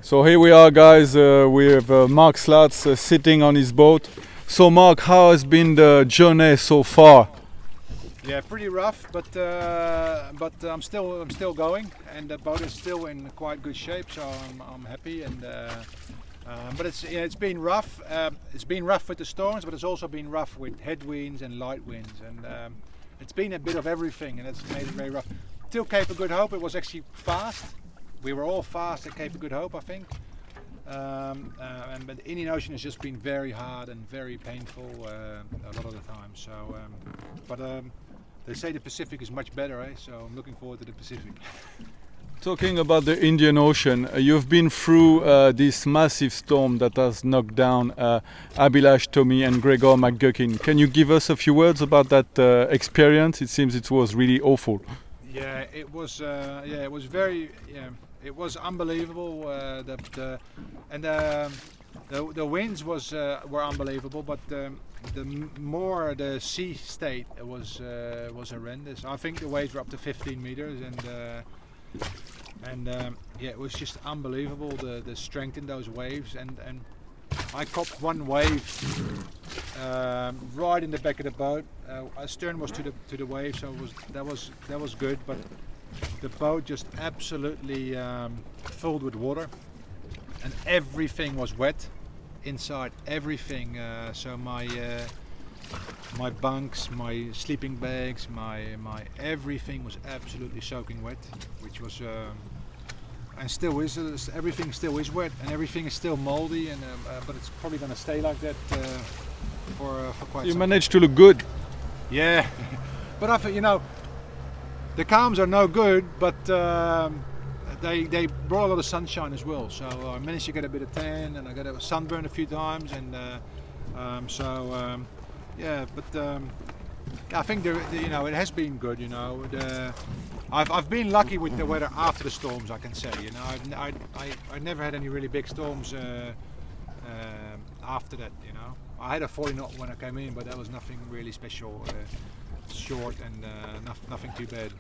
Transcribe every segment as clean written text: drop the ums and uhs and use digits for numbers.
So here we are, guys, with Mark Slats sitting on his boat. So Mark, how has been the journey so far? Yeah, pretty rough, but I'm still going, and the boat is still in quite good shape, so I'm happy. And but it's been rough. It's been rough with the storms, but it's also been rough with headwinds and light winds, and it's been a bit of everything, and it's made it very rough. Till Cape of Good Hope, it was actually fast. We were all fast at Cape of Good Hope, I think. But the Indian Ocean has just been very hard and very painful a lot of the time. So, they say the Pacific is much better, eh? So I'm looking forward to the Pacific. Talking about the Indian Ocean, you've been through this massive storm that has knocked down Abhilash Tommy and Gregor McGuckin. Can you give us a few words about that experience? It seems it was really awful. Yeah, it was. It was very. Yeah, it was unbelievable. The winds were unbelievable, but the sea state was horrendous. I think the waves were up to 15 meters, and it was just unbelievable the strength in those waves. And I copped one wave right in the back of the boat. Our stern was to the wave, so that was good. But the boat just absolutely filled with water, and everything was wet inside. Everything. So my bunks, my sleeping bags, my everything was absolutely soaking wet, which was. And still is. Everything still is wet, and everything is still moldy, and but it's probably going to stay like that for quite some time. You managed to look good. Yeah, but I think, the calms are no good, but they brought a lot of sunshine as well. So I managed to get a bit of tan, and I got a sunburn a few times, and I think it has been good. I've been lucky with the weather after the storms, I can say. I never had any really big storms after that. I had a 40 knot when I came in, but that was nothing really special. Short and nothing too bad.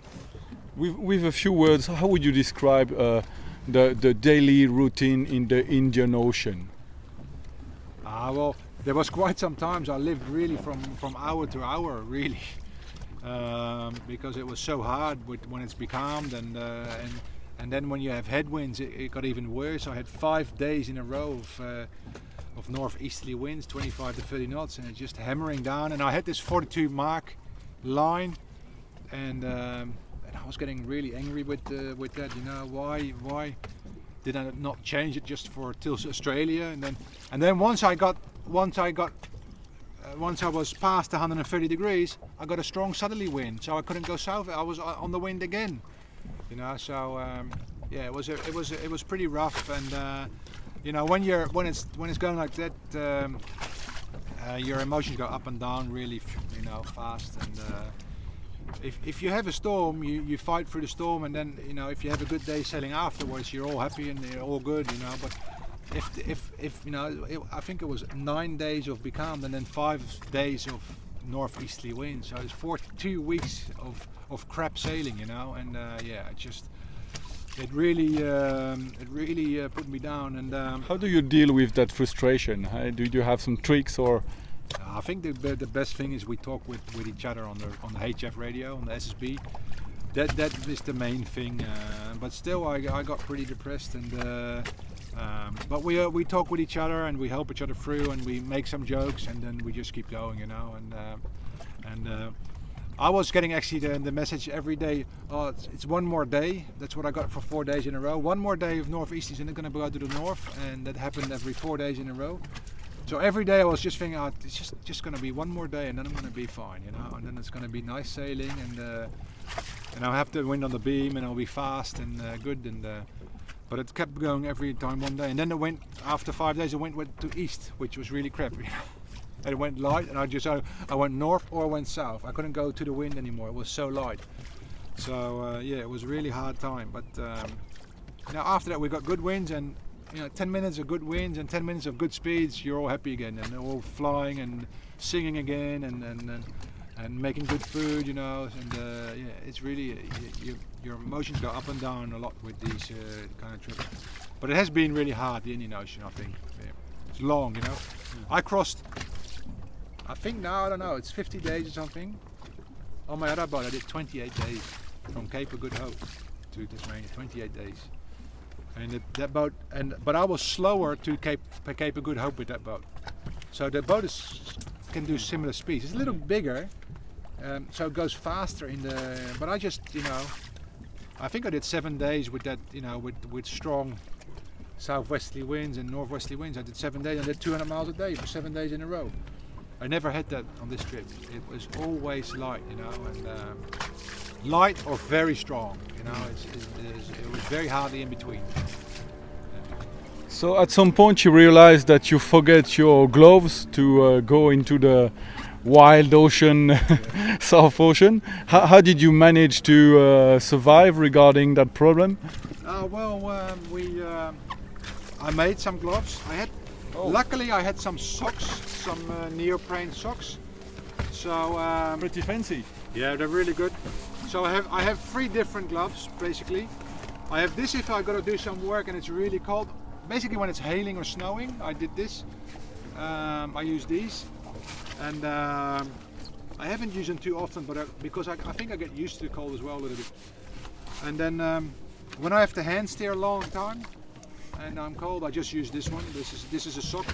With a few words, how would you describe the daily routine in the Indian Ocean? Well, there was quite some times I lived really from hour to hour, really. Because it was so hard when it's becalmed, and then when you have headwinds, it got even worse. I had 5 days in a row of northeasterly winds, 25 to 30 knots, and it's just hammering down. And I had this 42 mark line, and I was getting really angry with that. Why did I not change it just till Australia? And then once I was past 130 degrees, I got a strong southerly wind, so I couldn't go south. I was on the wind again, So it was pretty rough, and when it's going like that, your emotions go up and down really, fast. And if you have a storm, you fight through the storm, and then if you have a good day sailing afterwards, you're all happy and you're all good, But if I think it was 9 days of becalmed and then 5 days of northeasterly winds, so it's 42 weeks of crap sailing, and it really put me down. And how do you deal with that frustration? Do you have some tricks or? I think the best thing is we talk with each other on the HF radio, on the SSB. That is the main thing. But still, I got pretty depressed, and but we talk with each other and we help each other through, and we make some jokes, and then we just keep going, And I was getting actually the message every day. Oh, it's one more day. That's what I got for 4 days in a row. One more day of northeasters, and they're going to go to the north, and that happened every 4 days in a row. So every day I was just thinking, it's just going to be one more day, and then I'm going to be fine, And then it's going to be nice sailing, and I'll have the wind on the beam, and I'll be fast and good, but it kept going every time one day, and then after 5 days, it went to east, which was really crap. And it went light, and I went north or I went south. I couldn't go to the wind anymore. It was so light. So it was a really hard time. But after that, we got good winds, and 10 minutes of good winds and 10 minutes of good speeds, you're all happy again, and they're all flying and singing again, and and making good food, you know, and yeah, it's really your emotions go up and down a lot with these kind of trips. But it has been really hard, the Indian Ocean, I think. Yeah. It's long, you know. I crossed, I think now, I don't know, it's 50 days or something. On my other boat I did 28 days from Cape of Good Hope to Tasmania, 28 days. And that boat, but I was slower to Cape of Good Hope with that boat. So the boat can do similar speeds. It's a little bigger, so it goes faster in the. But I just, you know, I think I did 7 days with that, you know, with strong southwesterly winds and northwesterly winds. I did 7 days. I did 200 miles a day for 7 days in a row. I never had that on this trip. It was always light, you know, and light or very strong. You know, it was very hardly in between. So at some point you realized that you forget your gloves to go into the wild ocean, South Ocean. How did you manage to survive regarding that problem? I made some gloves. Luckily I had some socks, some neoprene socks. So pretty fancy. Yeah, they're really good. So I have 3 different gloves basically. I have this if I got to do some work and it's really cold. Basically when it's hailing or snowing, I did this. I use these, and I haven't used them too often, but because I think I get used to the cold as well a little bit. And then when I have to hand steer a long time and I'm cold, I just use this one. This is a sock,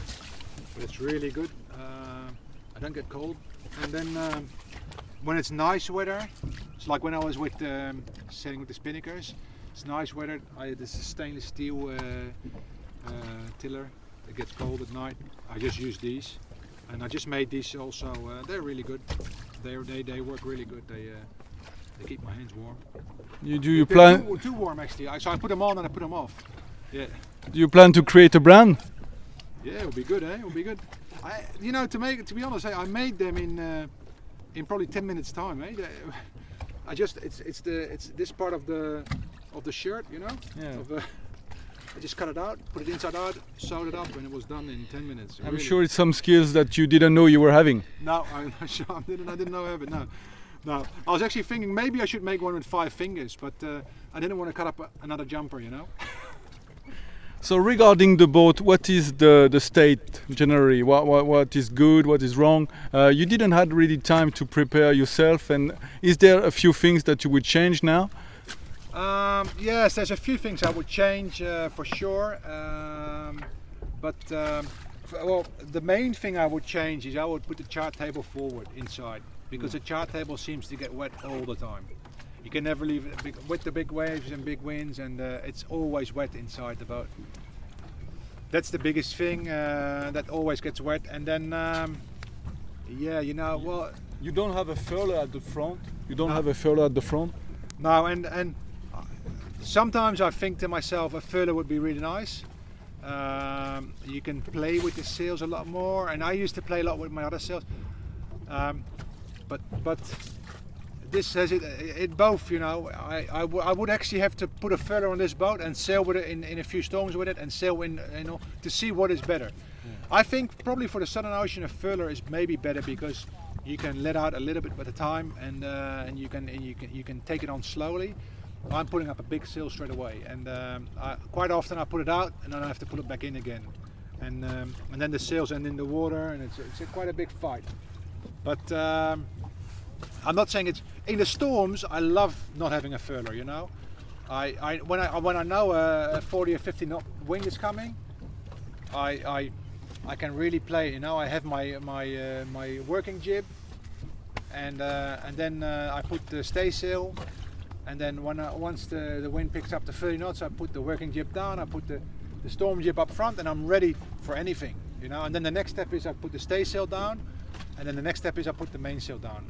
but it's really good. I don't get cold. And then when it's nice weather, it's like when I was with sailing with the spinnakers. It's nice weather. This is stainless steel tiller. It gets cold at night. I just use these, and I just made these also. They're really good. They work really good. They keep my hands warm. You plan too warm actually. So I put them on and I put them off. Yeah. Do you plan to create a brand? Yeah, it'll be good, eh? It'll be good. You know, to be honest, I made them in probably 10 minutes time, eh? It's this part of the shirt, you know. Yeah. I just cut it out, put it inside out, sewed it up, and it was done in 10 minutes. I'm sure it's some skills that you didn't know you were having. No, I'm not sure. I didn't know I have it. No. I was actually thinking maybe I should make one with 5 fingers, but I didn't want to cut up another jumper, you know. So regarding the boat, what is the state generally? What is good? What is wrong? You didn't have really time to prepare yourself, and is there a few things that you would change now? Yes, there's a few things I would change for sure. Well, the main thing I would change is I would put the chart table forward inside, because the chart table seems to get wet all the time. You can never leave it with the big waves and big winds, and it's always wet inside the boat. That's the biggest thing, that always gets wet. And then, yeah, you know, well, you don't have a furler at the front. You don't have a furler at the front. No, and sometimes I think to myself, a furler would be really nice. You can play with the sails a lot more, and I used to play a lot with my other sails. But this says it both, you know. I would actually have to put a furler on this boat and sail with it in a few storms with it, and sail in, you know, to see what is better. Yeah. I think probably for the Southern Ocean a furler is maybe better, because you can let out a little bit at a time, and you can take it on slowly. I'm putting up a big sail straight away, and quite often I put it out and then I have to put it back in again, and then the sails end in the water, and it's quite a big fight. But I'm not saying it's in the storms. I love not having a furler, you know. When I know a 40 or 50 knot wind is coming, I can really play. You know, I have my working jib, and then I put the staysail, and then once the wind picks up to 30 knots, I put the working jib down. I put the storm jib up front, and I'm ready for anything. You know, and then the next step is I put the staysail down. And then the next step is I put the mainsail down.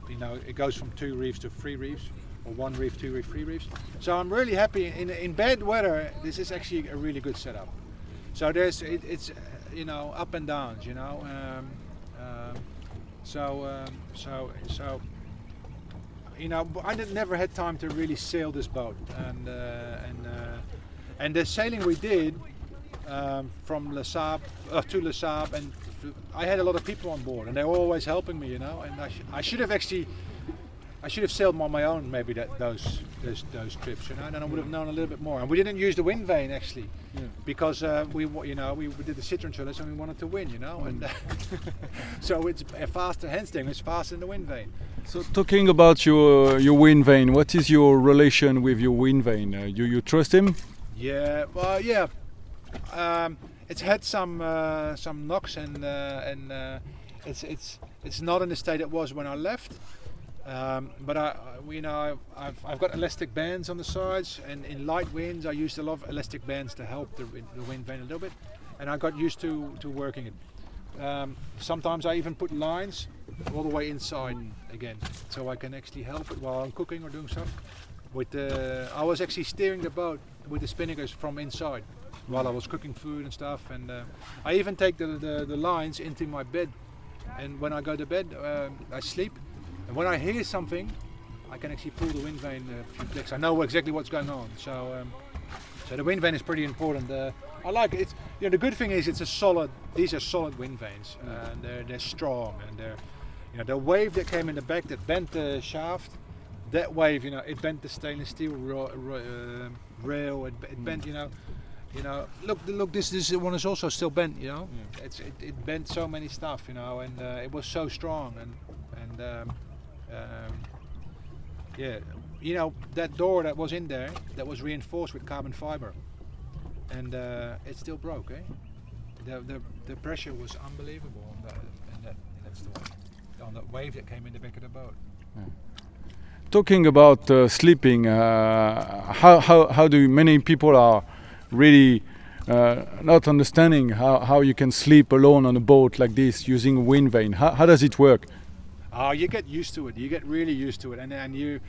You know, it goes from 2 reefs to 3 reefs, or 1 reef, 2 reef, 3 reefs. So I'm really happy. In bad weather, this is actually a really good setup. So it's you know, up and downs, you know. So you know, I never had time to really sail this boat, and the sailing we did, from Les Sables to Les Sables, and I had a lot of people on board, and they were always helping me, you know. And I should have sailed on my own, maybe those trips, you know. And then I would have known a little bit more. And we didn't use the Windvane actually, because we did the Citron Trellis and we wanted to win, you know. And so it's a faster handstand. It's faster than the Windvane. So talking about your Windvane, what is your relation with your Windvane? You trust him? Yeah, well, yeah. It's had some knocks, and it's not in the state it was when I left. But I've got elastic bands on the sides, and in light winds I used a lot of elastic bands to help the Windvane a little bit, and I got used to working it. Sometimes I even put lines all the way inside again, so I can actually help it while I'm cooking or doing stuff. I was actually steering the boat with the spinnakers from inside while I was cooking food and stuff, and I even take the lines into my bed, and when I go to bed I sleep, and when I hear something I can actually pull the Windvane a few clicks. I know exactly what's going on, so the Windvane is pretty important. I like it. The good thing is these are solid Windvanes, and they're strong, and the wave that came in the back that bent the shaft, that wave, it bent the stainless steel rail. It bent, Look, this one is also still bent, It bent so many stuff, and it was so strong, and that door that was in there, that was reinforced with carbon fiber, and it still broke, The pressure was unbelievable in that storm, on that wave that came in the back of the boat. Talking about sleeping, how do many people are really not understanding how you can sleep alone on a boat like this using a Windvane? How does it work? You get used to it. You get really used to it, and you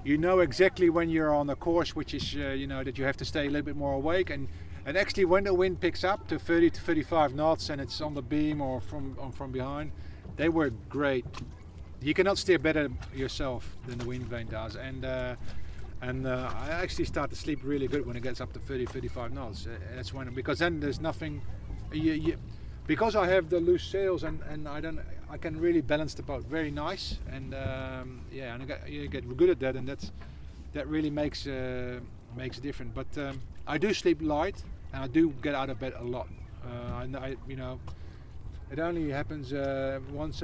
know exactly when you're on a course, which is that you have to stay a little bit more awake, and actually when the wind picks up to 30 to 35 knots and it's on the beam or from behind, they work great. You cannot steer better yourself than the Windvane does, and I actually start to sleep really good when it gets up to 30, 35 knots. That's when, because then there's nothing. Because I have the loose sails and I can really balance the boat very nice, and you get good at that, and that really makes a difference. But I do sleep light, and I do get out of bed a lot. It only happens once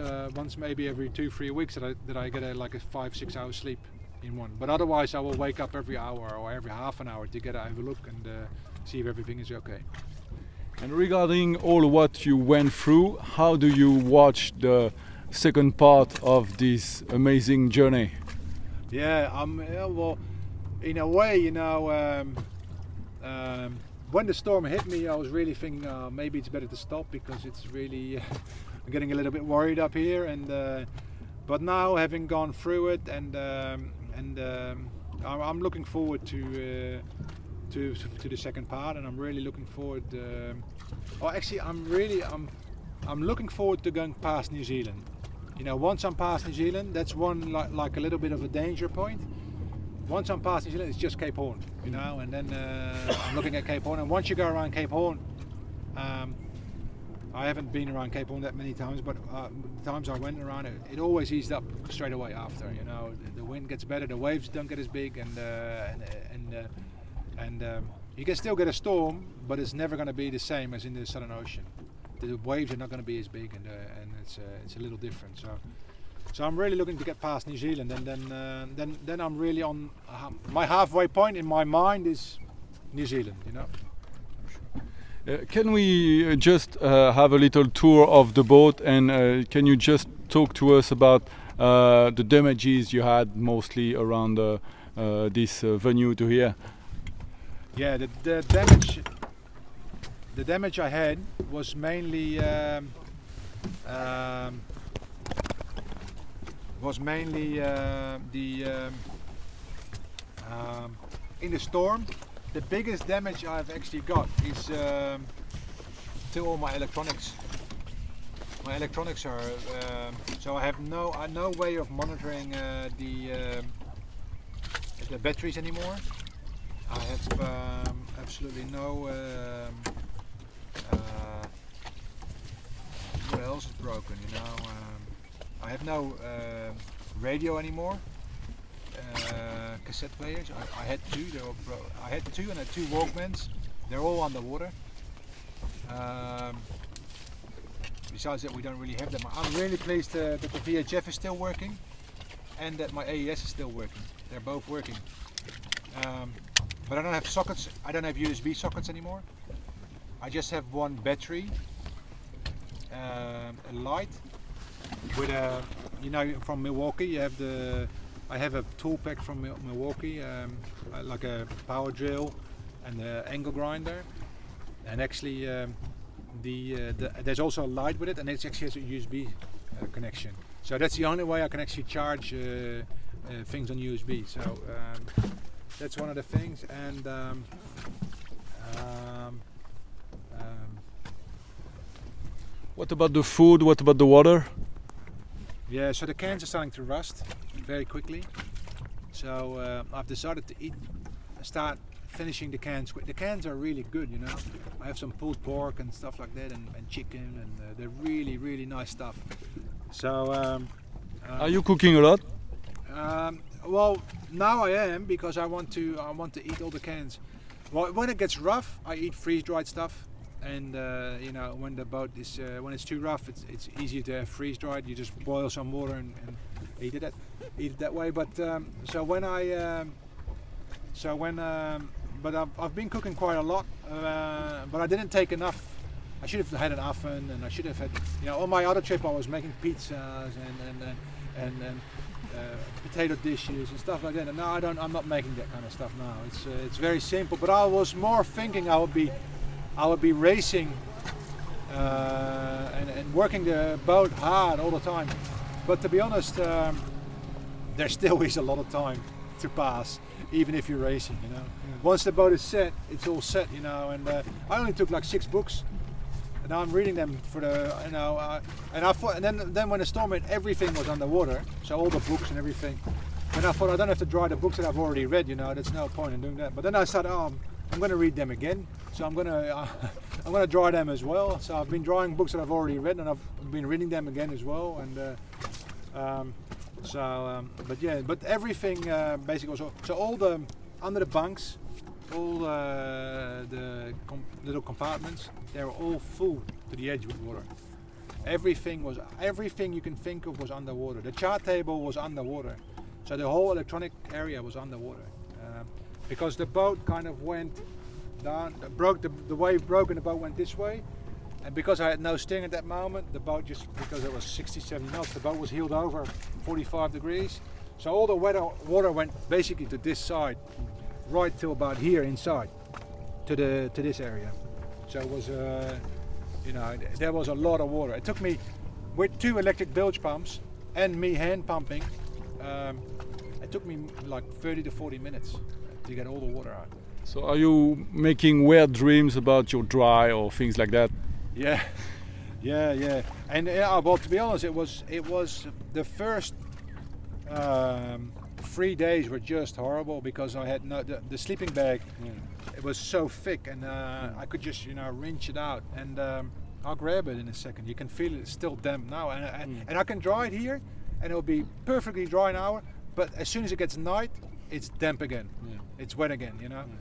maybe every 2-3 weeks that I get a 5-6 hours sleep in one. But otherwise I will wake up every hour or every half an hour to have a look and see if everything is okay. And regarding all what you went through, how do you watch the second part of this amazing journey? Yeah, well, in a way, when the storm hit me, I was really thinking maybe it's better to stop, because it's really I'm getting a little bit worried up here. And but now, having gone through it, and I'm looking forward to the second part, and I'm really looking forward. I'm looking forward to going past New Zealand. Once I'm past New Zealand, that's one like a little bit of a danger point. Once I'm past New Zealand, it's just Cape Horn, and then I'm looking at Cape Horn. And once you go around Cape Horn, I haven't been around Cape Horn that many times, but the times I went around it always eased up straight away after. The wind gets better, the waves don't get as big, and you can still get a storm, but it's never going to be the same as in the Southern Ocean. The waves are not going to be as big, and it's a little different. So I'm really looking to get past New Zealand, and then I'm really on my halfway point in my mind is New Zealand. Can we just have a little tour of the boat, and can you just talk to us about the damages you had mostly around this venue to here? Yeah, the damage I had was mainly in the storm. The biggest damage I've actually got is to all my electronics. My electronics are so I have no way of monitoring the batteries anymore. I have absolutely no. What else is broken? You know, I have no radio anymore. Cassette players. I had two. I had two, and I had two Walkmans. They're all underwater. Besides that, we don't really have them. I'm really pleased that the VHF is still working, and that my AES is still working. They're both working. But I don't have sockets. I don't have USB sockets anymore. I just have one battery, a light with a, you know, from Milwaukee. You have the. I have a tool pack from Milwaukee, like a power drill and an angle grinder, and actually there's also a light with it, and it actually has a USB connection. So that's the only way I can actually charge things on USB. So that's one of the things. And what about the food? What about the water? yeah, so the cans are starting to rust very quickly. So I've decided to start finishing the cans quick. The cans are really good, you know. I have some pulled pork and stuff like that, and chicken, and they're really, really nice stuff. So Are you cooking a lot? well, now I am, because I want to eat all the cans. Well, when it gets rough, I eat freeze-dried stuff, and you know, when the boat is when it's too rough, it's easier to have freeze-dried. You just boil some water and eat it that way. But but I've been cooking quite a lot, but I didn't take enough. I should have had an oven, and I should have had, you know, on my other trip I was making pizzas and potato dishes and stuff like that. And now I'm not making that kind of stuff now. It's very simple. But I was more thinking I would be racing and working the boat hard all the time. But to be honest, there still is a lot of time to pass, even if you're racing, you know. Yeah. Once the boat is set, it's all set, you know. And I only took like 6 books, and now I'm reading them for the, you know. And I thought, and then when the storm hit, everything was underwater, so all the books and everything. And I thought, I don't have to dry the books that I've already read, you know. There's no point in doing that. But then I started, I'm going to read them again, so I'm going to dry them as well. So I've been drying books that I've already read, and I've been reading them again as well. And but yeah, but everything basically was so all the under the bunks, all the little compartments, they were all full to the edge with water. Everything you can think of was underwater. The chart table was underwater, so the whole electronic area was underwater, because the boat kind of went down, the wave broke, and the boat went this way. And because I had no steering at that moment, the boat because it was 60, 70 knots, the boat was heeled over 45 degrees. So all the water went basically to this side, right till about here inside, to this area. So it was, you know, there was a lot of water. It took me, with 2 electric bilge pumps and me hand pumping, it took me like 30 to 40 minutes to get all the water out. So are you making weird dreams about your dry or things like that? Yeah. And well, to be honest, it was the first 3 days were just horrible, because I had the sleeping bag. Yeah. It was so thick, and I could just, you know, wrench it out, and I'll grab it in a second. You can feel it's still damp now, and I can dry it here, and it'll be perfectly dry an hour. But as soon as it gets night, it's damp again. Yeah. It's wet again, you know. Yeah.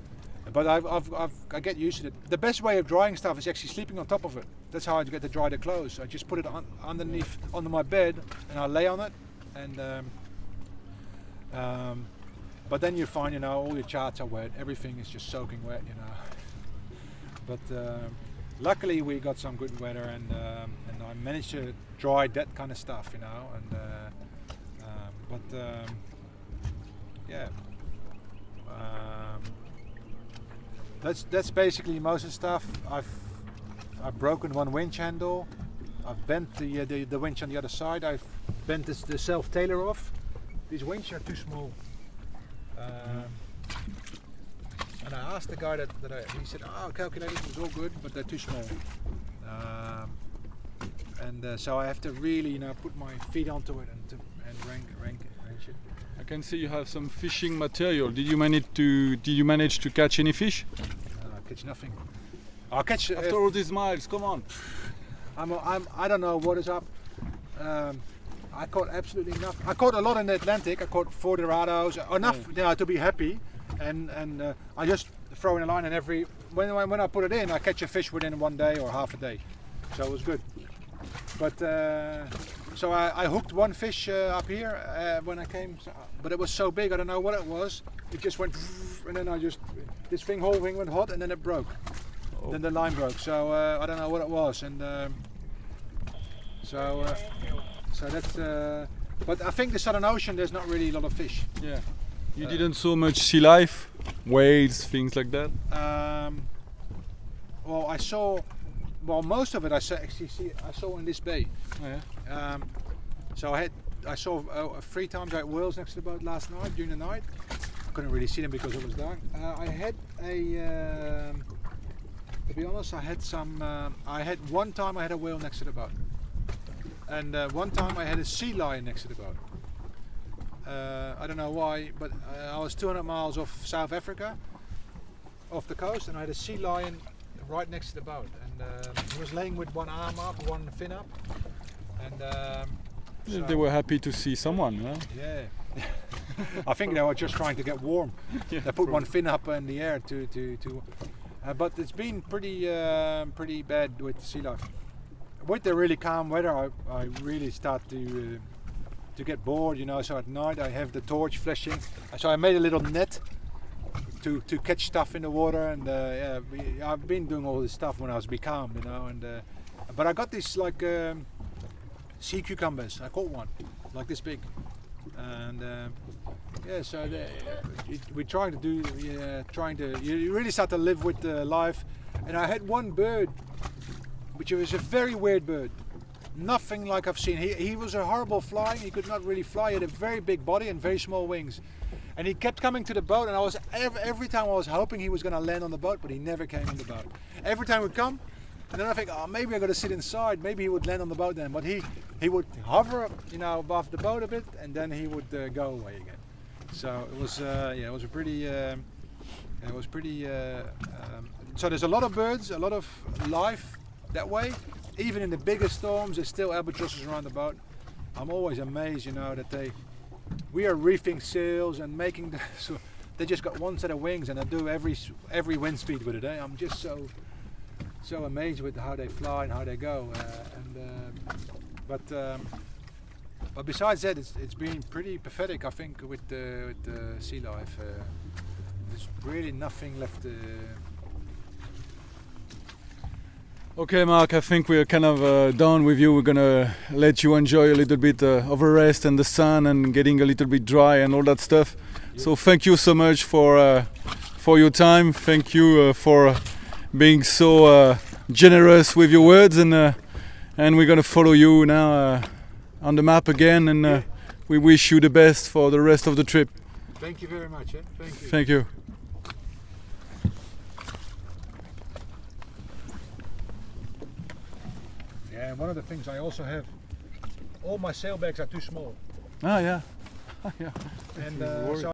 But I get used to it. The best way of drying stuff is actually sleeping on top of it. That's how I get to dry the clothes. I just put it underneath under my bed, and I lay on it. And but then you find, you know, all your charts are wet. Everything is just soaking wet, you know. But luckily we got some good weather, and I managed to dry that kind of stuff, you know. And yeah. That's basically most of the stuff. I've broken one winch handle. I've bent the winch on the other side. I've bent the self-tailer off. These winches are too small. And I asked the guy he said, "Oh, calculated, it was all good, but they're too small." So I have to really, you know, put my feet onto it and wrench it. I can see you have some fishing material. Did you manage to catch any fish? catch nothing. I'll catch. After all these miles, come on. I don't know what is up. I caught absolutely nothing. I caught a lot in the Atlantic. I caught 4 Dorados, enough to be happy, and I just throw in a line, and when I put it in, I catch a fish within 1 day or half a day, so it was good. But so I hooked one fish up here when I came, but it was so big, I don't know what it was. It just went, and then this whole thing went hot, and then it broke. Oh. Then the line broke, so I don't know what it was, and so that's. But I think the Southern Ocean, there's not really a lot of fish. Yeah. You didn't saw much sea life, whales, things like that. Well, I saw. Well, most of it I saw in this bay. Oh, yeah. So I saw 3 times I had whales next to the boat last night during the night. I couldn't really see them because it was dark. I had to be honest, I had some. I had one time I had a whale next to the boat, and one time I had a sea lion next to the boat. I don't know why, but I was 200 miles off South Africa, off the coast, and I had a sea lion right next to the boat, and he was laying with one arm up, one fin up, and so they were happy to see someone, huh? Yeah. I think they were just trying to get warm. Yeah, they put one fin up in the air to but it's been pretty bad with sea life. With the really calm weather, I really start to get bored, you know. So at night I have the torch flashing. So I made a little net to catch stuff in the water, and I've been doing all this stuff when I was becalmed, you know. And but I got these like sea cucumbers. I caught one like this big, and so we're trying to do you really start to live with life. And I had one bird, which was a very weird bird, nothing like I've seen. He was a horrible flying. He could not really fly. He had a very big body and very small wings. And he kept coming to the boat, and I was every time I was hoping he was going to land on the boat, but he never came on the boat. Every time he would come, and then I think, oh, maybe I got to sit inside. Maybe he would land on the boat then. But he would hover, you know, above the boat a bit, and then he would go away again. So it was it was a pretty so there's a lot of birds, a lot of life that way. Even in the biggest storms, there's still albatrosses around the boat. I'm always amazed, you know, that we are reefing sails and making so they just got one set of wings and they do every wind speed with it. I'm just so amazed with how they fly and how they go. But besides that, it's been pretty pathetic, I think, with the sea life. There's really nothing left. Okay, Mark, I think we're kind of done with you. We're gonna let you enjoy a little bit of a rest and the sun and getting a little bit dry and all that stuff. Yeah. So thank you so much for your time. Thank you for being so generous with your words, and we're gonna follow you now on the map again, and we wish you the best for the rest of the trip. Thank you very much. Thank you. Thank you. Yeah, and one of the things I also have, all my sailbags are too small. Ah, yeah. Yeah. And so